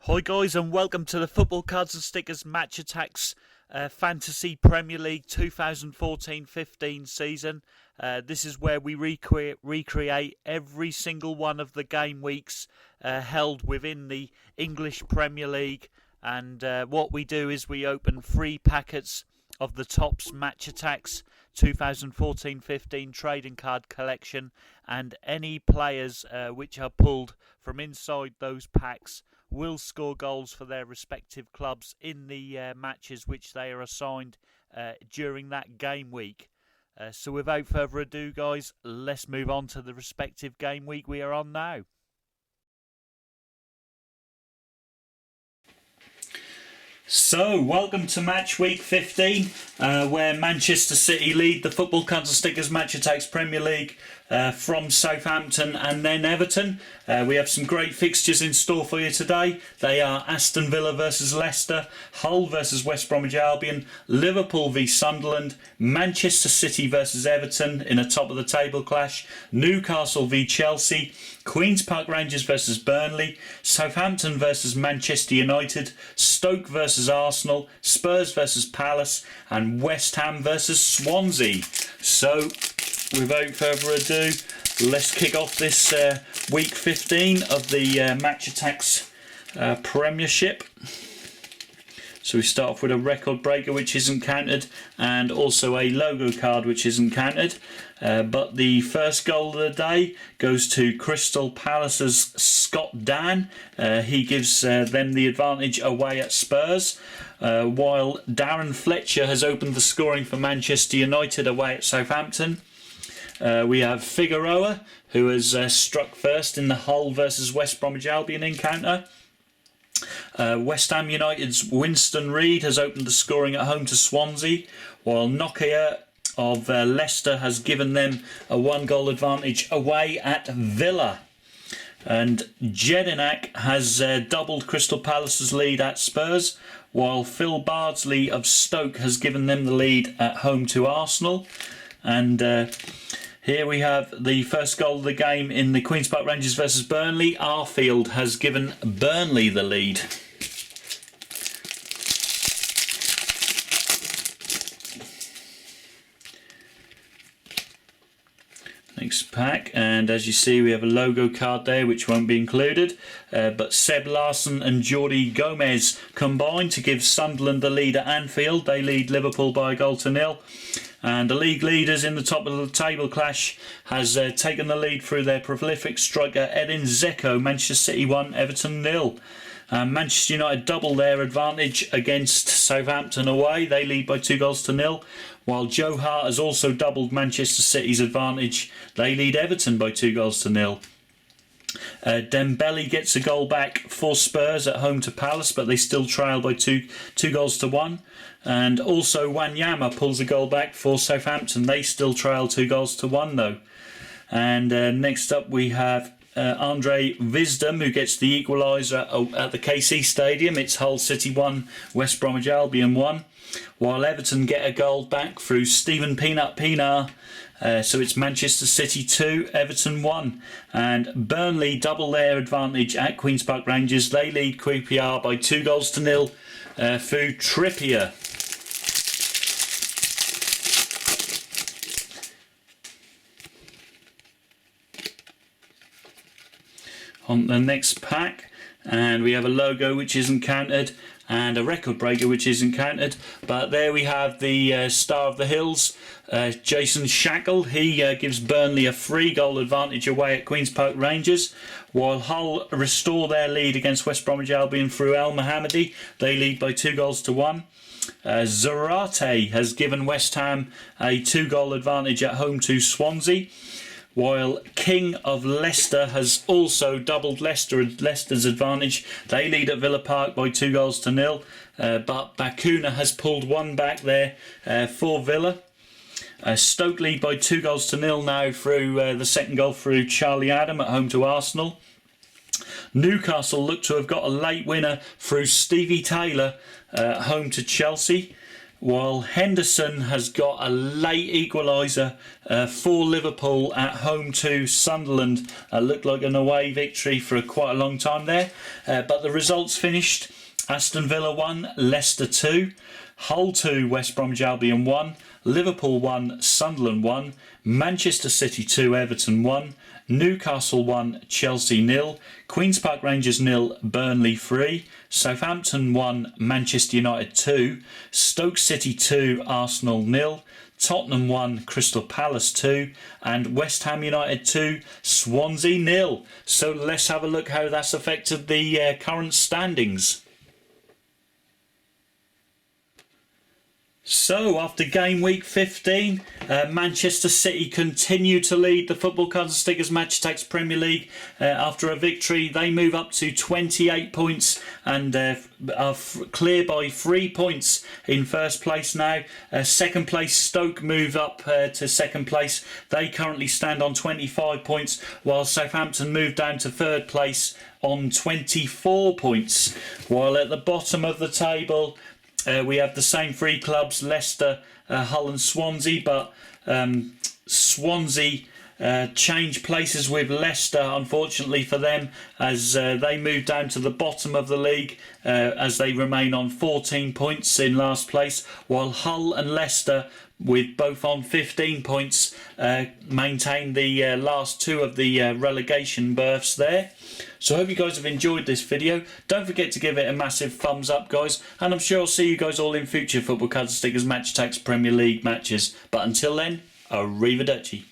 Hi guys, and welcome to the Football Cards and Stickers Match Attacks Fantasy Premier League 2014-15 season. This is where we recreate every single one of the game weeks held within the English Premier League. And what we do is we open 3 packets of the TOPPS Match Attacks 2014-15 trading card collection, and any players which are pulled from inside those packs will score goals for their respective clubs in the matches which they are assigned during that game week. So without further ado, guys, let's move on to the respective game week we are on now. So, welcome to match week 15, where Manchester City lead the Football Cards and Stickers Match Attacks Premier League from Southampton and then Everton. We have some great fixtures in store for you today. They are Aston Villa versus Leicester, Hull versus West Bromwich Albion, Liverpool v Sunderland, Manchester City versus Everton in a top of the table clash, Newcastle v Chelsea, Queen's Park Rangers versus Burnley, Southampton versus Manchester United, Stoke versus Arsenal, Spurs versus Palace, and West Ham versus Swansea. So, without further ado, let's kick off this week 15 of the Match Attacks Premiership. So we start off with a record breaker which isn't counted, and also a logo card which isn't counted. But the first goal of the day goes to Crystal Palace's Scott Dan. He gives them the advantage away at Spurs, while Darren Fletcher has opened the scoring for Manchester United away at Southampton. We have Figueroa, who has struck first in the Hull versus West Bromwich Albion encounter. West Ham United's Winston Reid has opened the scoring at home to Swansea, while Nokia of Leicester has given them a 1-goal advantage away at Villa. And Jedinak has doubled Crystal Palace's lead at Spurs, while Phil Bardsley of Stoke has given them the lead at home to Arsenal. And here we have the first goal of the game in the Queen's Park Rangers versus Burnley. Arfield has given Burnley the lead. Next pack, and as you see we have a logo card there which won't be included, but Seb Larsson and Jordi Gomez combine to give Sunderland the lead at Anfield. They lead Liverpool by 1-0. And the league leaders in the top of the table clash has taken the lead through their prolific striker Edin Dzeko. Manchester City 1, Everton 0. Manchester United double their advantage against Southampton away. They lead by 2-0, while Joe Hart has also doubled Manchester City's advantage. They lead Everton by 2-0. Dembele gets a goal back for Spurs at home to Palace, but they still trail by 2-1. And also Wanyama pulls a goal back for Southampton. They still trail 2-1 though. And next up we have Andre Wisdom, who gets the equaliser at the KC Stadium. It's Hull City 1, West Bromwich Albion 1. While Everton get a goal back through Stephen Peanut Pienaar. So it's Manchester City 2, Everton 1. And Burnley double their advantage at Queen's Park Rangers. They lead QPR by 2-0 through Trippier. On the next pack, and we have a logo which isn't counted and a record breaker which isn't counted, but there we have the star of the hills, Jason Shackle. He gives Burnley a 3-goal advantage away at Queen's Park Rangers, while Hull restore their lead against West Bromwich Albion through El Mohammadi. They lead by 2-1. Zarate has given West Ham a 2-goal advantage at home to Swansea, while King of Leicester has also doubled Leicester's advantage. They lead at Villa Park by 2-0, but Bakuna has pulled one back there for Villa. Stoke lead by 2-0 now through the second goal through Charlie Adam at home to Arsenal. Newcastle look to have got a late winner through Stevie Taylor at home to Chelsea, while Henderson has got a late equaliser for Liverpool at home to Sunderland. Looked like an away victory for quite a long time there, but the results finished: Aston Villa 1, Leicester 2, Hull 2, West Bromwich Albion 1, Liverpool 1, Sunderland 1, Manchester City 2, Everton 1, Newcastle 1, Chelsea 0, Queen's Park Rangers 0, Burnley 3, Southampton 1, Manchester United 2, Stoke City 2, Arsenal 0, Tottenham 1, Crystal Palace 2, and West Ham United 2, Swansea 0. So let's have a look how that's affected the current standings. So, after game week 15, Manchester City continue to lead the Football Cards and Stickers Match Attax Premier League. After a victory, they move up to 28 points and are clear by 3 points in first place now. Second place, Stoke move up to second place. They currently stand on 25 points, while Southampton move down to third place on 24 points. While at the bottom of the table, we have the same three clubs, Leicester, Hull and Swansea, but Swansea change places with Leicester, unfortunately for them, as they move down to the bottom of the league as they remain on 14 points in last place, while Hull and Leicester, with both on 15 points, maintain the last two of the relegation berths there. So I hope you guys have enjoyed this video. Don't forget to give it a massive thumbs up, guys, and I'm sure I'll see you guys all in future Football Cards and Stickers Match Attax Premier League matches. But until then, arrivederci.